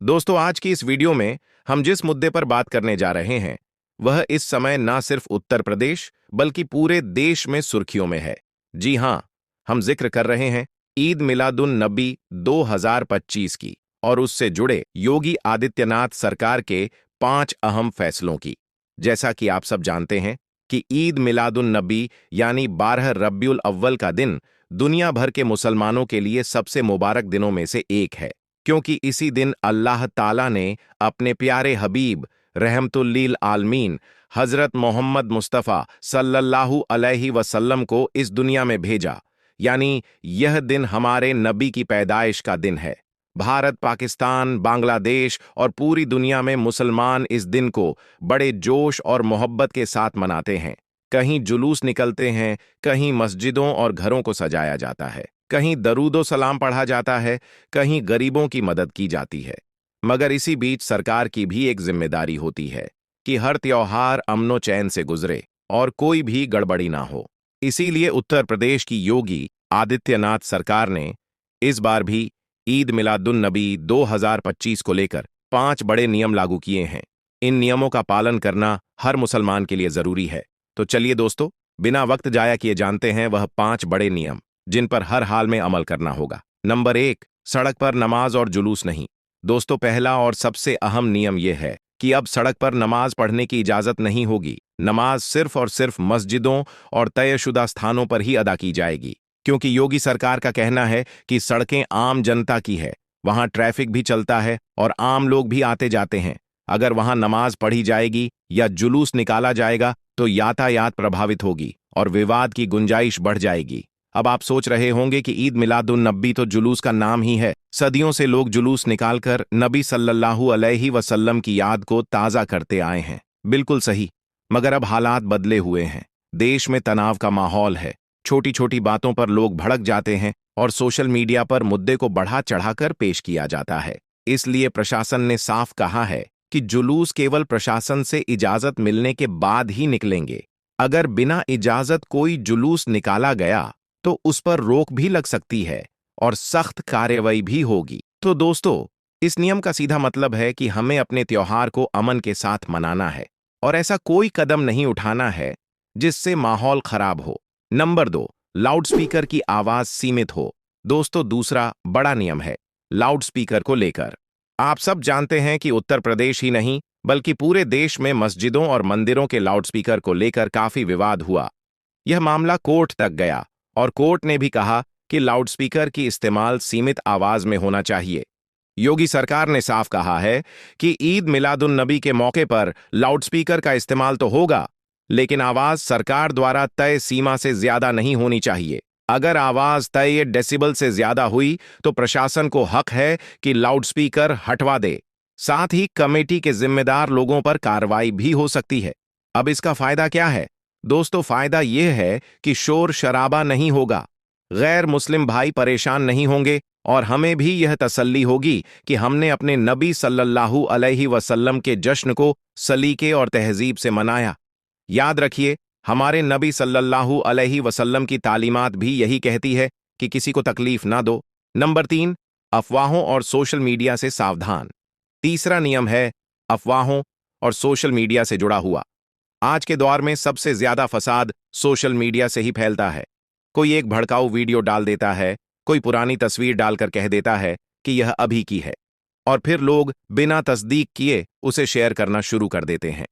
दोस्तों, आज की इस वीडियो में हम जिस मुद्दे पर बात करने जा रहे हैं वह इस समय ना सिर्फ उत्तर प्रदेश बल्कि पूरे देश में सुर्खियों में है। जी हां, हम जिक्र कर रहे हैं ईद मिलादुन नबी 2025 की और उससे जुड़े योगी आदित्यनाथ सरकार के 5 अहम फैसलों की। जैसा कि आप सब जानते हैं कि ईद मिलादुन नबी यानी 12 रब्बिउल अव्वल का दिन दुनिया भर के मुसलमानों के लिए सबसे मुबारक दिनों में से एक है, क्योंकि इसी दिन अल्लाह ताला ने अपने प्यारे हबीब रहमतुल लिल आलमीन हजरत मोहम्मद मुस्तफ़ा सल्लल्लाहु अलैहि वसल्लम को इस दुनिया में भेजा। यानी यह दिन हमारे नबी की पैदाइश का दिन है। भारत, पाकिस्तान, बांग्लादेश और पूरी दुनिया में मुसलमान इस दिन को बड़े जोश और मोहब्बत के साथ मनाते हैं। कहीं जुलूस निकलते हैं, कहीं मस्जिदों और घरों को सजाया जाता है, कहीं दरूदो सलाम पढ़ा जाता है, कहीं गरीबों की मदद की जाती है। मगर इसी बीच सरकार की भी एक जिम्मेदारी होती है कि हर त्योहार अमनो चैन से गुजरे और कोई भी गड़बड़ी ना हो। इसीलिए उत्तर प्रदेश की योगी आदित्यनाथ सरकार ने इस बार भी ईद मिलादुन नबी 2025 को लेकर 5 बड़े नियम लागू किए हैं। इन नियमों का पालन करना हर मुसलमान के लिए जरूरी है। तो चलिए दोस्तों, बिना वक्त जाया किए जानते हैं वह 5 बड़े नियम जिन पर हर हाल में अमल करना होगा। नंबर 1, सड़क पर नमाज और जुलूस नहीं। दोस्तों, पहला और सबसे अहम नियम यह है कि अब सड़क पर नमाज पढ़ने की इजाजत नहीं होगी। नमाज सिर्फ और सिर्फ मस्जिदों और तयशुदा स्थानों पर ही अदा की जाएगी, क्योंकि योगी सरकार का कहना है कि सड़कें आम जनता की है, वहां ट्रैफिक भी चलता है और आम लोग भी आते जाते हैं। अगर वहां नमाज पढ़ी जाएगी या जुलूस निकाला जाएगा तो यातायात प्रभावित होगी और विवाद की गुंजाइश बढ़ जाएगी। अब आप सोच रहे होंगे कि ईद मिलादुन नबी तो जुलूस का नाम ही है। सदियों से लोग जुलूस निकालकर नबी सल्लल्लाहु अलैहि वसल्लम की याद को ताज़ा करते आए हैं। बिल्कुल सही, मगर अब हालात बदले हुए हैं। देश में तनाव का माहौल है, छोटी छोटी बातों पर लोग भड़क जाते हैं और सोशल मीडिया पर मुद्दे को बढ़ा चढ़ाकर पेश किया जाता है। इसलिए प्रशासन ने साफ कहा है कि जुलूस केवल प्रशासन से इजाजत मिलने के बाद ही निकलेंगे। अगर बिना इजाजत कोई जुलूस निकाला गया तो उस पर रोक भी लग सकती है और सख्त कार्रवाई भी होगी। तो दोस्तों, इस नियम का सीधा मतलब है कि हमें अपने त्योहार को अमन के साथ मनाना है और ऐसा कोई कदम नहीं उठाना है जिससे माहौल खराब हो। नंबर 2, लाउडस्पीकर की आवाज सीमित हो। दोस्तों, दूसरा बड़ा नियम है लाउडस्पीकर को लेकर। आप सब जानते हैं कि उत्तर प्रदेश ही नहीं बल्कि पूरे देश में मस्जिदों और मंदिरों के लाउडस्पीकर को लेकर काफी विवाद हुआ। यह मामला कोर्ट तक गया और कोर्ट ने भी कहा कि लाउडस्पीकर की इस्तेमाल सीमित आवाज में होना चाहिए। योगी सरकार ने साफ कहा है कि ईद मिलादुन नबी के मौके पर लाउडस्पीकर का इस्तेमाल तो होगा, लेकिन आवाज सरकार द्वारा तय सीमा से ज्यादा नहीं होनी चाहिए। अगर आवाज तय डेसिबल से ज्यादा हुई तो प्रशासन को हक है कि लाउडस्पीकर हटवा दे। साथ ही कमेटी के जिम्मेदार लोगों पर कार्रवाई भी हो सकती है। अब इसका फायदा क्या है? दोस्तों, फायदा यह है कि शोर शराबा नहीं होगा, गैर मुस्लिम भाई परेशान नहीं होंगे और हमें भी यह तसल्ली होगी कि हमने अपने नबी सल्लल्लाहु अलैहि वसल्लम के जश्न को सलीके और तहजीब से मनाया। याद रखिए, हमारे नबी सल्लल्लाहु अलैहि वसल्लम की तालीमात भी यही कहती है कि किसी को तकलीफ ना दो। नंबर 3, अफवाहों और सोशल मीडिया से सावधान। तीसरा नियम है अफवाहों और सोशल मीडिया से जुड़ा हुआ। आज के दौर में सबसे ज्यादा फसाद सोशल मीडिया से ही फैलता है। कोई एक भड़काऊ वीडियो डाल देता है, कोई पुरानी तस्वीर डालकर कह देता है कि यह अभी की है और फिर लोग बिना तस्दीक किए उसे शेयर करना शुरू कर देते हैं।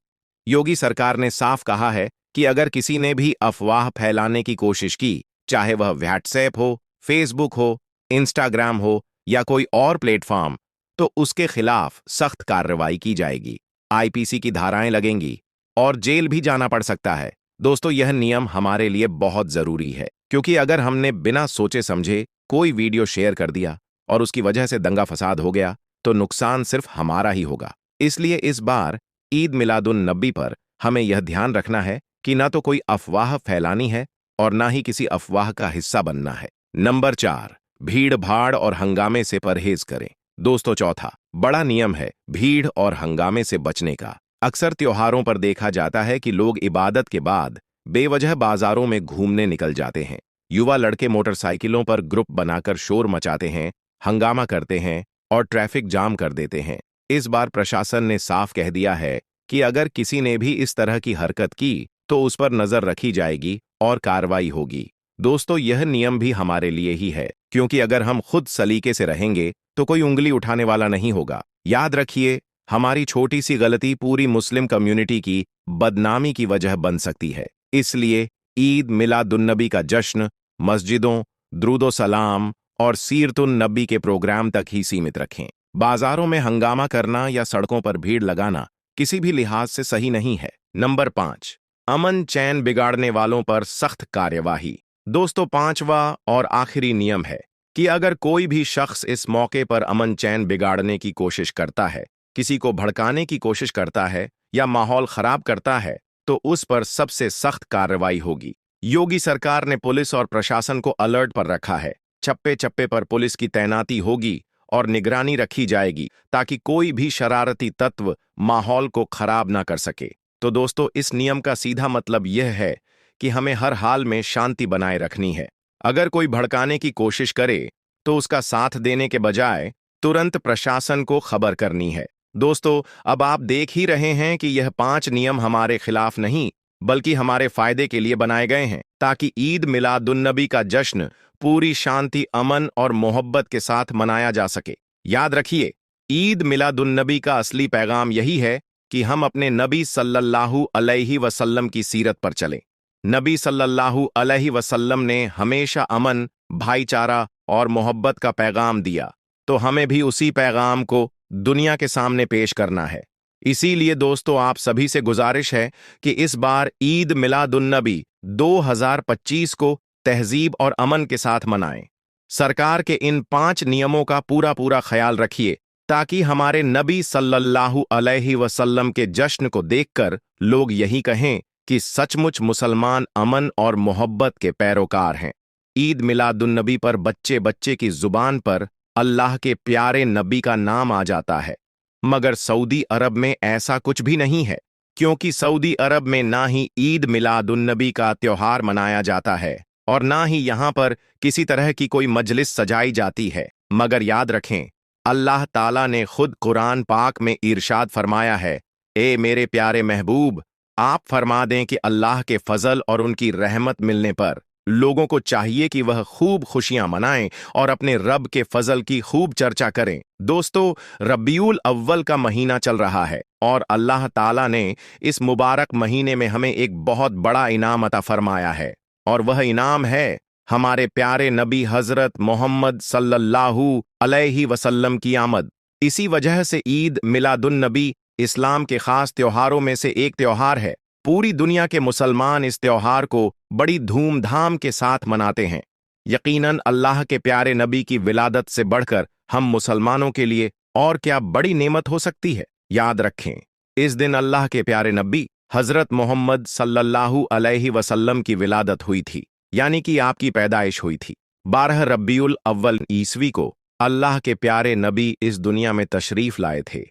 योगी सरकार ने साफ कहा है कि अगर किसी ने भी अफवाह फैलाने की कोशिश की, चाहे वह व्हाट्सएप हो, फेसबुक हो, इंस्टाग्राम हो या कोई और प्लेटफॉर्म, तो उसके खिलाफ सख्त कार्रवाई की जाएगी। आईपीसी की धाराएं लगेंगी और जेल भी जाना पड़ सकता है। दोस्तों, यह नियम हमारे लिए बहुत जरूरी है, क्योंकि अगर हमने बिना सोचे समझे कोई वीडियो शेयर कर दिया और उसकी वजह से दंगा फसाद हो गया तो नुकसान सिर्फ हमारा ही होगा। इसलिए इस बार ईद मिलादुन नबी पर हमें यह ध्यान रखना है कि ना तो कोई अफवाह फैलानी है और ना ही किसी अफवाह का हिस्सा बनना है। नंबर 4, भीड़ भाड़ और हंगामे से परहेज करें। दोस्तों, चौथा बड़ा नियम है भीड़ और हंगामे से बचने का। अक्सर त्योहारों पर देखा जाता है कि लोग इबादत के बाद बेवजह बाजारों में घूमने निकल जाते हैं। युवा लड़के मोटरसाइकिलों पर ग्रुप बनाकर शोर मचाते हैं, हंगामा करते हैं और ट्रैफिक जाम कर देते हैं। इस बार प्रशासन ने साफ कह दिया है कि अगर किसी ने भी इस तरह की हरकत की तो उस पर नजर रखी जाएगी और कार्रवाई होगी। दोस्तों, यह नियम भी हमारे लिए ही है, क्योंकि अगर हम खुद सलीके से रहेंगे तो कोई उंगली उठाने वाला नहीं होगा। याद रखिए, हमारी छोटी सी गलती पूरी मुस्लिम कम्युनिटी की बदनामी की वजह बन सकती है। इसलिए ईद मिलादुन्नबी का जश्न मस्जिदों, द्रूदो सलाम और सीरतुन नबी के प्रोग्राम तक ही सीमित रखें। बाजारों में हंगामा करना या सड़कों पर भीड़ लगाना किसी भी लिहाज से सही नहीं है। नंबर 5, अमन चैन बिगाड़ने वालों पर सख्त कार्यवाही। दोस्तों, 5वां और आखिरी नियम है कि अगर कोई भी शख्स इस मौके पर अमन चैन बिगाड़ने की कोशिश करता है, किसी को भड़काने की कोशिश करता है या माहौल खराब करता है, तो उस पर सबसे सख्त कार्रवाई होगी। योगी सरकार ने पुलिस और प्रशासन को अलर्ट पर रखा है। चप्पे चप्पे पर पुलिस की तैनाती होगी और निगरानी रखी जाएगी ताकि कोई भी शरारती तत्व माहौल को खराब ना कर सके। तो दोस्तों, इस नियम का सीधा मतलब यह है कि हमें हर हाल में शांति बनाए रखनी है। अगर कोई भड़काने की कोशिश करे तो उसका साथ देने के बजाय तुरंत प्रशासन को खबर करनी है। दोस्तों, अब आप देख ही रहे हैं कि यह 5 नियम हमारे खिलाफ नहीं बल्कि हमारे फायदे के लिए बनाए गए हैं, ताकि ईद मिलादुन्नबी का जश्न पूरी शांति, अमन और मोहब्बत के साथ मनाया जा सके। याद रखिए, ईद मिलादुन्नबी का असली पैगाम यही है कि हम अपने नबी सल्लल्लाहु अलैहि वसल्लम की सीरत पर चलें। नबी सल्लल्लाहु अलैहि वसल्लम ने हमेशा अमन, भाईचारा और मोहब्बत का पैगाम दिया, तो हमें भी उसी पैगाम को दुनिया के सामने पेश करना है। इसीलिए दोस्तों, आप सभी से गुजारिश है कि इस बार ईद मिलादुन्नबी 2025 को तहजीब और अमन के साथ मनाएं। सरकार के इन 5 नियमों का पूरा पूरा ख्याल रखिए ताकि हमारे नबी सल्लल्लाहु अलैहि वसल्लम के जश्न को देखकर लोग यही कहें कि सचमुच मुसलमान अमन और मोहब्बत के पैरोकार हैं। ईद मिलादुन्नबी पर बच्चे बच्चे की जुबान पर अल्लाह के प्यारे नबी का नाम आ जाता है, मगर सऊदी अरब में ऐसा कुछ भी नहीं है, क्योंकि सऊदी अरब में ना ही ईद मिलादुन्नबी का त्योहार मनाया जाता है और ना ही यहाँ पर किसी तरह की कोई मजलिस सजाई जाती है। मगर याद रखें, अल्लाह ताला ने खुद कुरान पाक में इरशाद फरमाया है, ए मेरे प्यारे महबूब, आप फरमा दें कि अल्लाह के फजल और उनकी रहमत मिलने पर लोगों को चाहिए कि वह खूब खुशियां मनाएं और अपने रब के फजल की खूब चर्चा करें। दोस्तों, रब्बियुल अव्वल का महीना चल रहा है और अल्लाह ताला ने इस मुबारक महीने में हमें एक बहुत बड़ा इनाम अता फरमाया है, और वह इनाम है हमारे प्यारे नबी हजरत मोहम्मद सल्लल्लाहु अलैहि वसल्लम की आमद। इसी वजह से ईद मिलादुन्नबी इस्लाम के खास त्योहारों में से एक त्योहार है। पूरी दुनिया के मुसलमान इस त्योहार को बड़ी धूमधाम के साथ मनाते हैं। यकीनन अल्लाह के प्यारे नबी की विलादत से बढ़कर हम मुसलमानों के लिए और क्या बड़ी नेमत हो सकती है। याद रखें, इस दिन अल्लाह के प्यारे नबी हजरत मोहम्मद सल्लल्लाहु अलैहि वसल्लम की विलादत हुई थी, यानी कि आपकी पैदाइश हुई थी। 12 रब्बियुल अव्वल ईस्वी को अल्लाह के प्यारे नबी इस दुनिया में तशरीफ लाए थे।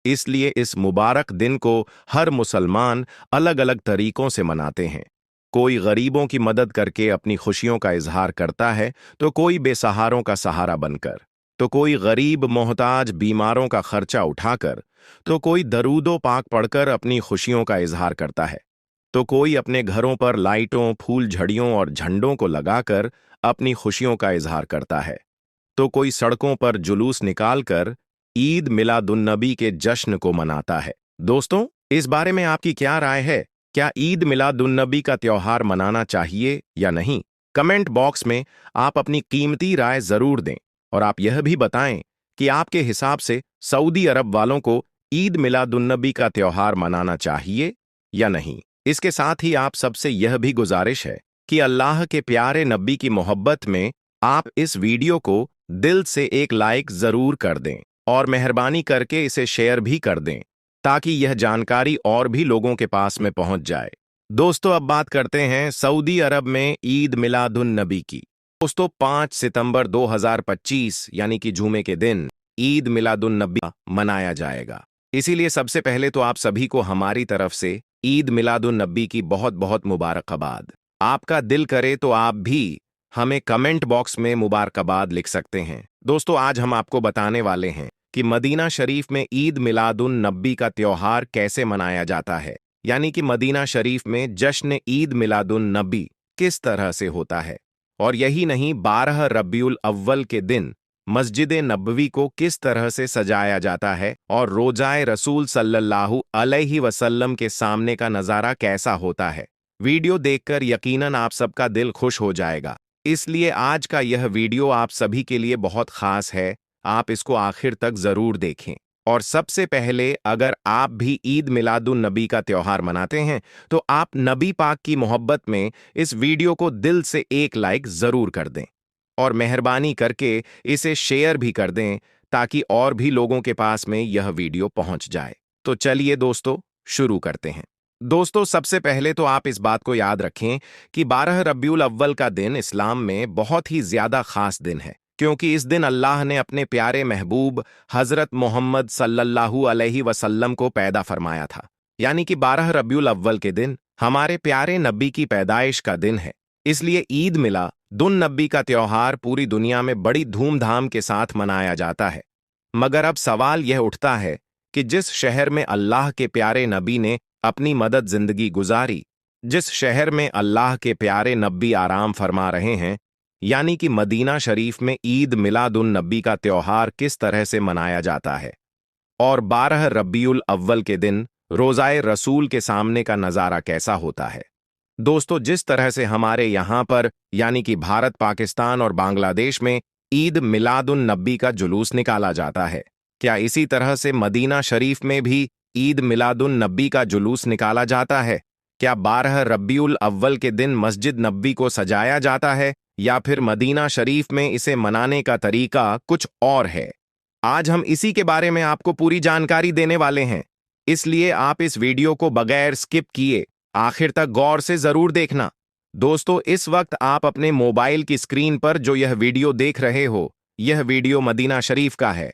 इसलिए इस मुबारक दिन को हर मुसलमान अलग अलग तरीकों से मनाते हैं। कोई गरीबों की मदद करके अपनी खुशियों का इजहार करता है, तो कोई बेसहारों का सहारा बनकर, तो कोई गरीब मोहताज बीमारों का खर्चा उठाकर, तो कोई दरूदो पाक पढ़कर अपनी खुशियों का इजहार करता है, तो कोई अपने घरों पर लाइटों, फूल झड़ियों और झंडों को लगाकर अपनी खुशियों का इजहार करता है, तो कोई सड़कों पर जुलूस निकालकर ईद मिलादुन्नबी के जश्न को मनाता है। दोस्तों, इस बारे में आपकी क्या राय है? क्या ईद मिलादुन्नबी का त्योहार मनाना चाहिए या नहीं? कमेंट बॉक्स में आप अपनी कीमती राय जरूर दें और आप यह भी बताएं कि आपके हिसाब से सऊदी अरब वालों को ईद मिलादुन्नबी का त्योहार मनाना चाहिए या नहीं। इसके साथ ही आप सबसे यह भी गुजारिश है कि अल्लाह के प्यारे नबी की मोहब्बत में आप इस वीडियो को दिल से एक लाइक जरूर कर दें और मेहरबानी करके इसे शेयर भी कर दें ताकि यह जानकारी और भी लोगों के पास में पहुंच जाए। दोस्तों, अब बात करते हैं सऊदी अरब में ईद मिलादुन्नबी की। दोस्तों, 5 सितंबर 2025 यानी कि जुमे के दिन ईद मिलादुन्नबी मनाया जाएगा। इसीलिए सबसे पहले तो आप सभी को हमारी तरफ से ईद मिलादुन्नबी की बहुत बहुत मुबारकबाद। आपका दिल करे तो आप भी हमें कमेंट बॉक्स में मुबारकबाद लिख सकते हैं। दोस्तों, आज हम आपको बताने वाले हैं कि मदीना शरीफ में ईद मिलादुन नबी का त्योहार कैसे मनाया जाता है, यानी कि मदीना शरीफ में जश्न ईद मिलादुन नबी किस तरह से होता है। और यही नहीं, 12 रबीउल अव्वल के दिन मस्जिद नबवी को किस तरह से सजाया जाता है और रोजाए रसूल सल्लल्लाहु अलैहि वसल्लम के सामने का नज़ारा कैसा होता है। वीडियो देखकर यकीनन आप सबका दिल खुश हो जाएगा। इसलिए आज का यह वीडियो आप सभी के लिए बहुत खास है। आप इसको आखिर तक जरूर देखें। और सबसे पहले, अगर आप भी ईद मिलादुन नबी का त्योहार मनाते हैं तो आप नबी पाक की मोहब्बत में इस वीडियो को दिल से एक लाइक जरूर कर दें और मेहरबानी करके इसे शेयर भी कर दें ताकि और भी लोगों के पास में यह वीडियो पहुंच जाए। तो चलिए दोस्तों, शुरू करते हैं। दोस्तों, सबसे पहले तो आप इस बात को याद रखें कि 12 रबीउल अव्वल का दिन इस्लाम में बहुत ही ज्यादा खास दिन है, क्योंकि इस दिन अल्लाह ने अपने प्यारे महबूब हजरत मोहम्मद सल्लल्लाहु अलैहि वसल्लम को पैदा फरमाया था। यानी कि 12 रबीउल अव्वल के दिन हमारे प्यारे नबी की पैदाइश का दिन है। इसलिए ईद मिला दुन नबी का त्योहार पूरी दुनिया में बड़ी धूमधाम के साथ मनाया जाता है। मगर अब सवाल यह उठता है कि जिस शहर में अल्लाह के प्यारे नबी ने अपनी मदद जिंदगी गुजारी, जिस शहर में अल्लाह के प्यारे नबी आराम फरमा रहे हैं, यानी कि मदीना शरीफ में ईद मिलादुन नबी का त्योहार किस तरह से मनाया जाता है और 12 रबीउल अव्वल के दिन रोजाए रसूल के सामने का नज़ारा कैसा होता है। दोस्तों, जिस तरह से हमारे यहाँ पर यानी कि भारत, पाकिस्तान और बांग्लादेश में ईद मिलादुन नबी का जुलूस निकाला जाता है, क्या इसी तरह से मदीना शरीफ में भी ईद मिलादुन नबी का जुलूस निकाला जाता है? क्या 12 रबीउल अव्वल के दिन मस्जिद नबी को सजाया जाता है या फिर मदीना शरीफ में इसे मनाने का तरीका कुछ और है? आज हम इसी के बारे में आपको पूरी जानकारी देने वाले हैं। इसलिए आप इस वीडियो को बगैर स्किप किए आखिर तक गौर से जरूर देखना। दोस्तों, इस वक्त आप अपने मोबाइल की स्क्रीन पर जो यह वीडियो देख रहे हो, यह वीडियो मदीना शरीफ का है।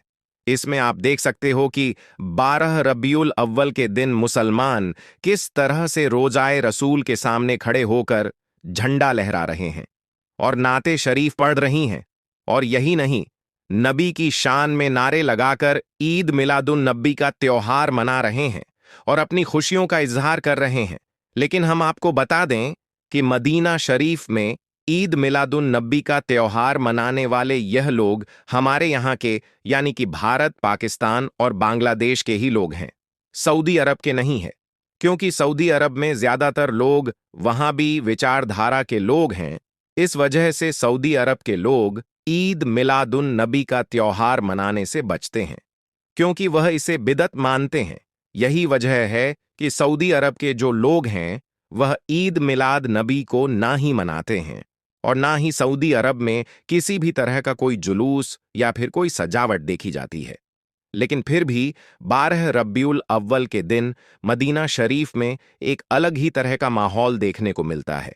इसमें आप देख सकते हो कि 12 रबीउल अव्वल के दिन मुसलमान किस तरह से रोजाए रसूल के सामने खड़े होकर झंडा लहरा रहे हैं और नाते शरीफ पढ़ रही हैं। और यही नहीं, नबी की शान में नारे लगाकर ईद मिलादुन नबी का त्योहार मना रहे हैं और अपनी खुशियों का इजहार कर रहे हैं। लेकिन हम आपको बता दें कि मदीना शरीफ में ईद मिलादुन नबी का त्योहार मनाने वाले यह लोग हमारे यहाँ के यानी कि भारत, पाकिस्तान और बांग्लादेश के ही लोग हैं, सऊदी अरब के नहीं है। क्योंकि सऊदी अरब में ज्यादातर लोग वहां भी विचारधारा के लोग हैं, इस वजह से सऊदी अरब के लोग ईद मिलादुन नबी का त्योहार मनाने से बचते हैं, क्योंकि वह इसे बिदअत मानते हैं। यही वजह है कि सऊदी अरब के जो लोग हैं वह ईद मिलाद नबी को ना ही मनाते हैं और ना ही सऊदी अरब में किसी भी तरह का कोई जुलूस या फिर कोई सजावट देखी जाती है। लेकिन फिर भी 12 रबीउल अव्वल के दिन मदीना शरीफ में एक अलग ही तरह का माहौल देखने को मिलता है।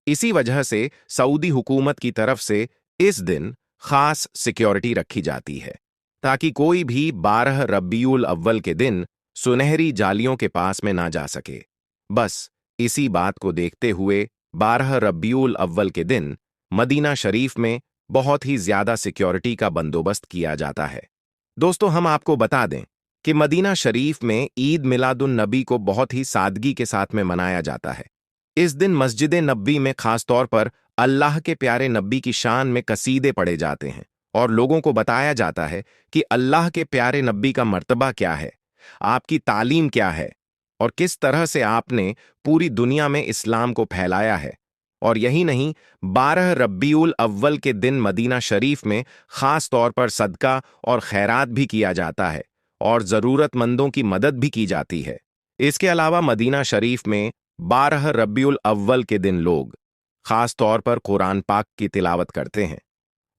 इसी वजह से सऊदी हुकूमत की तरफ से इस दिन खास सिक्योरिटी रखी जाती है ताकि कोई भी 12 रबीउल अव्वल के दिन सुनहरी जालियों के पास में ना जा सके। बस इसी बात को देखते हुए 12 रबीउल अव्वल के दिन मदीना शरीफ में बहुत ही ज्यादा सिक्योरिटी का बंदोबस्त किया जाता है। दोस्तों, हम आपको बता दें कि मदीना शरीफ में ईद मिलादुन नबी को बहुत ही सादगी के साथ में मनाया जाता है। इस दिन मस्जिद नबी में खास तौर पर अल्लाह के प्यारे नबी की शान में कसीदे पढ़े जाते हैं और लोगों को बताया जाता है कि अल्लाह के प्यारे नबी का मर्तबा क्या है, आपकी तालीम क्या है और किस तरह से आपने पूरी दुनिया में इस्लाम को फैलाया है। और यही नहीं, 12 रबीउल अव्वल के दिन मदीना शरीफ में खास तौर पर सदका और खैरात भी किया जाता है और ज़रूरतमंदों की मदद भी की जाती है। इसके अलावा मदीना शरीफ में 12 रबीउल अव्वल के दिन लोग खास तौर पर कुरान पाक की तिलावत करते हैं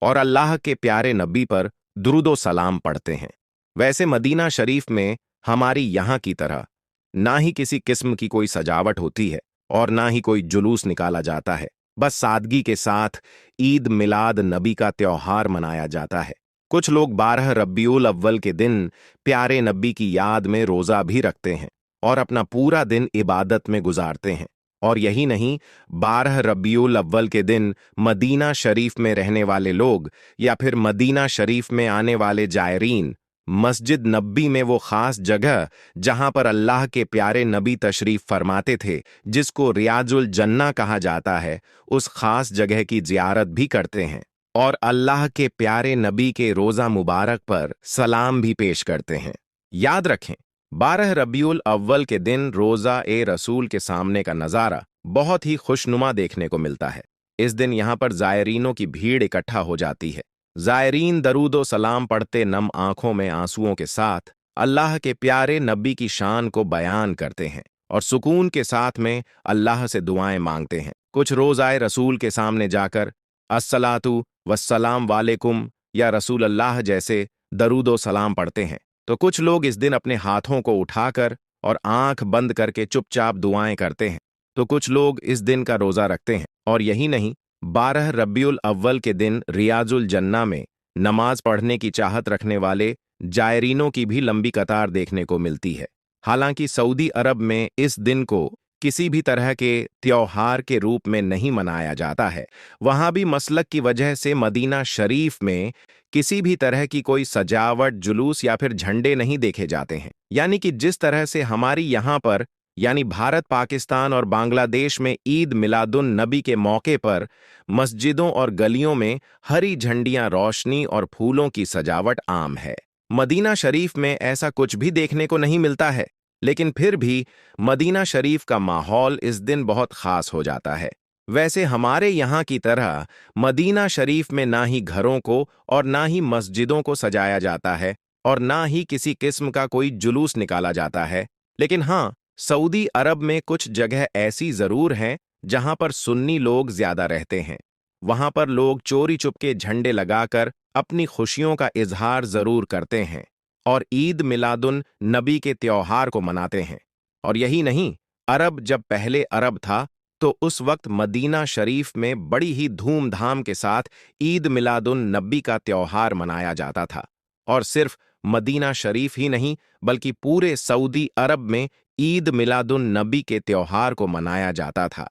और अल्लाह के प्यारे नबी पर दुरूदो सलाम पढ़ते हैं। वैसे मदीना शरीफ में हमारी यहाँ की तरह ना ही किसी किस्म की कोई सजावट होती है और ना ही कोई जुलूस निकाला जाता है। बस सादगी के साथ ईद मिलाद नबी का त्योहार मनाया जाता है। कुछ लोग 12 रबीउल अव्वल के दिन प्यारे नबी की याद में रोजा भी रखते हैं और अपना पूरा दिन इबादत में गुजारते हैं और यही नहीं, 12 रबीउल अव्वल के दिन मदीना शरीफ में रहने वाले लोग या फिर मदीना शरीफ में आने वाले जायरीन मस्जिद नबी में, वो खास जगह जहां पर अल्लाह के प्यारे नबी तशरीफ फरमाते थे, जिसको रियाजुल जन्ना कहा जाता है, उस खास जगह की जियारत भी करते हैं और अल्लाह के प्यारे नबी के रोज़ा मुबारक पर सलाम भी पेश करते हैं। याद रखें, 12 रबीउल अव्वल के दिन रोज़ा ए रसूल के सामने का नज़ारा बहुत ही खुशनुमा देखने को मिलता है। इस दिन यहाँ पर ज़ायरीनों की भीड़ इकट्ठा हो जाती है। ज़ायरीन दरूदो सलाम पढ़ते नम आंखों में आंसुओं के साथ अल्लाह के प्यारे नबी की शान को बयान करते हैं और सुकून के साथ में अल्लाह से दुआएं मांगते हैं। कुछ रोज़ाए रसूल के सामने जाकर अस्सलातु वस्सलाम वालेकुम या रसूल अल्लाह जैसे दरूदो सलाम पढ़ते हैं, तो कुछ लोग इस दिन अपने हाथों को उठाकर और आंख बंद करके चुपचाप दुआएं करते हैं, तो कुछ लोग इस दिन का रोज़ा रखते हैं। और यही नहीं, 12 रबीउल अव्वल के दिन रियाजुल जन्ना में नमाज पढ़ने की चाहत रखने वाले जायरीनों की भी लंबी कतार देखने को मिलती है। हालांकि सऊदी अरब में इस दिन को किसी भी तरह के त्योहार के रूप में नहीं मनाया जाता है। वहां भी मसलक की वजह से मदीना शरीफ में किसी भी तरह की कोई सजावट, जुलूस या फिर झंडे नहीं देखे जाते हैं। यानी कि जिस तरह से हमारी यहाँ पर यानी भारत, पाकिस्तान और बांग्लादेश में ईद मिलादुन नबी के मौके पर मस्जिदों और गलियों में हरी झंडियां, रोशनी और फूलों की सजावट आम है, मदीना शरीफ में ऐसा कुछ भी देखने को नहीं मिलता है। लेकिन फिर भी मदीना शरीफ का माहौल इस दिन बहुत खास हो जाता है। वैसे हमारे यहाँ की तरह मदीना शरीफ में ना ही घरों को और ना ही मस्जिदों को सजाया जाता है और ना ही किसी किस्म का कोई जुलूस निकाला जाता है। लेकिन हाँ, सऊदी अरब में कुछ जगह ऐसी जरूर हैं जहां पर सुन्नी लोग ज्यादा रहते हैं। वहां पर लोग चोरी चुपके झंडे लगाकर अपनी खुशियों का इजहार जरूर करते हैं और ईद मिलादुन नबी के त्योहार को मनाते हैं। और यही नहीं, अरब जब पहले अरब था तो उस वक्त मदीना शरीफ में बड़ी ही धूमधाम के साथ ईद मिलादुन नबी का त्योहार मनाया जाता था। और सिर्फ मदीना शरीफ ही नहीं बल्कि पूरे सऊदी अरब में ईद मिलादुन नबी के त्योहार को मनाया जाता था।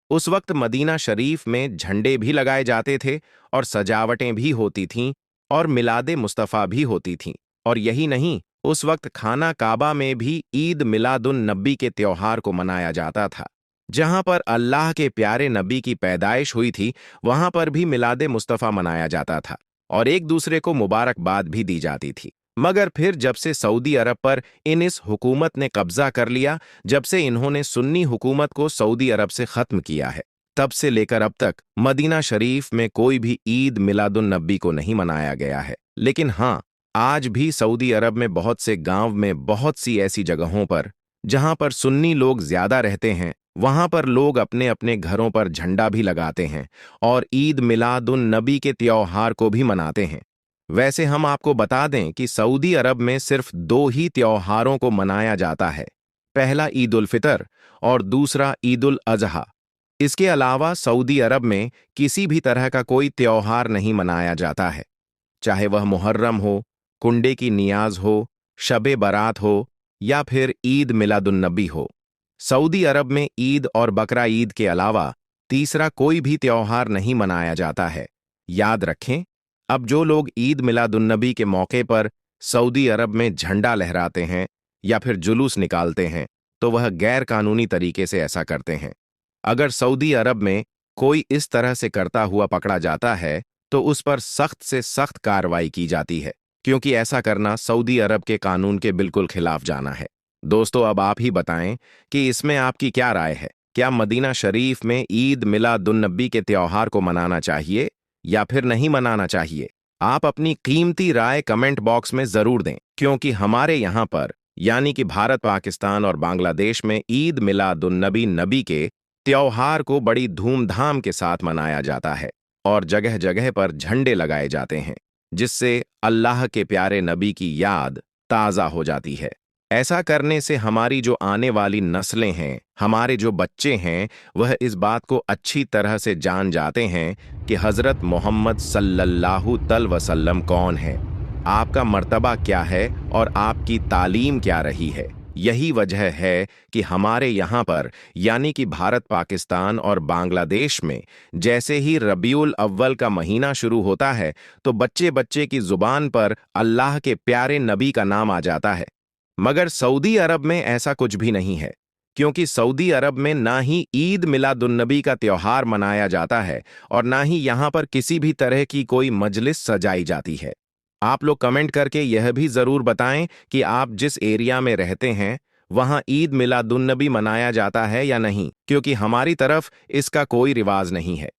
उस वक्त मदीना शरीफ में झंडे भी लगाए जाते थे और सजावटें भी होती थीं और मिलादे मुस्तफ़ा भी होती थीं। और यही नहीं, उस वक्त खाना काबा में भी ईद मिलादुन नबी के त्योहार को मनाया जाता था। जहां पर अल्लाह के प्यारे नबी की पैदाइश हुई थी, वहां पर भी मिलादे मुस्तफ़ा मनाया जाता था और एक दूसरे को मुबारकबाद भी दी जाती थी। मगर फिर जब से सऊदी अरब पर इस हुकूमत ने कब्जा कर लिया, जब से इन्होंने सुन्नी हुकूमत को सऊदी अरब से खत्म किया है, तब से लेकर अब तक मदीना शरीफ में कोई भी ईद मिलादुन नबी को नहीं मनाया गया है। लेकिन हाँ, आज भी सऊदी अरब में बहुत से गांव में बहुत सी ऐसी जगहों पर जहां पर सुन्नी लोग ज्यादा रहते हैं, वहां पर लोग अपने अपने घरों पर झंडा भी लगाते हैं और ईद मिलादुन नबी के त्योहार को भी मनाते हैं। वैसे हम आपको बता दें कि सऊदी अरब में सिर्फ 2 ही त्योहारों को मनाया जाता है, पहला ईद उल फितर और दूसरा ईद उल अजहा। इसके अलावा सऊदी अरब में किसी भी तरह का कोई त्योहार नहीं मनाया जाता है, चाहे वह मुहर्रम हो, कुंडे की नियाज हो, शबे बारात हो या फिर ईद मिलादुन नबी हो। सऊदी अरब में ईद और बकरा ईद के अलावा तीसरा कोई भी त्योहार नहीं मनाया जाता है। याद रखें, अब जो लोग ईद मिलादुन नबी के मौके पर सऊदी अरब में झंडा लहराते हैं या फिर जुलूस निकालते हैं, तो वह गैर कानूनी तरीके से ऐसा करते हैं। अगर सऊदी अरब में कोई इस तरह से करता हुआ पकड़ा जाता है तो उस पर सख्त से सख्त कार्रवाई की जाती है, क्योंकि ऐसा करना सऊदी अरब के कानून के बिल्कुल खिलाफ जाना है। दोस्तों, अब आप ही बताएं कि इसमें आपकी क्या राय है। क्या मदीना शरीफ में ईद मिलादुन नबी के त्योहार को मनाना चाहिए या फिर नहीं मनाना चाहिए? आप अपनी कीमती राय कमेंट बॉक्स में जरूर दें, क्योंकि हमारे यहाँ पर यानी कि भारत, पाकिस्तान और बांग्लादेश में ईद मिलादुन नबी के त्योहार को बड़ी धूमधाम के साथ मनाया जाता है और जगह जगह पर झंडे लगाए जाते हैं, जिससे अल्लाह के प्यारे नबी की याद ताज़ा हो जाती है। ऐसा करने से हमारी जो आने वाली नस्लें हैं, हमारे जो बच्चे हैं, वह इस बात को अच्छी तरह से जान जाते हैं कि हज़रत मोहम्मद सल्लल्लाहु अलैहि वसल्लम कौन है, आपका मर्तबा क्या है और आपकी तालीम क्या रही है। यही वजह है कि हमारे यहाँ पर यानी कि भारत, पाकिस्तान और बांग्लादेश में जैसे ही रबीउल अव्वल का महीना शुरू होता है तो बच्चे बच्चे की जुबान पर अल्लाह के प्यारे नबी का नाम आ जाता है। मगर सऊदी अरब में ऐसा कुछ भी नहीं है, क्योंकि सऊदी अरब में ना ही ईद मिलादुन्नबी का त्योहार मनाया जाता है और ना ही यहाँ पर किसी भी तरह की कोई मजलिस सजाई जाती है। आप लोग कमेंट करके यह भी जरूर बताएं कि आप जिस एरिया में रहते हैं वहां ईद मिलादुन्नबी मनाया जाता है या नहीं, क्योंकि हमारी तरफ इसका कोई रिवाज नहीं है।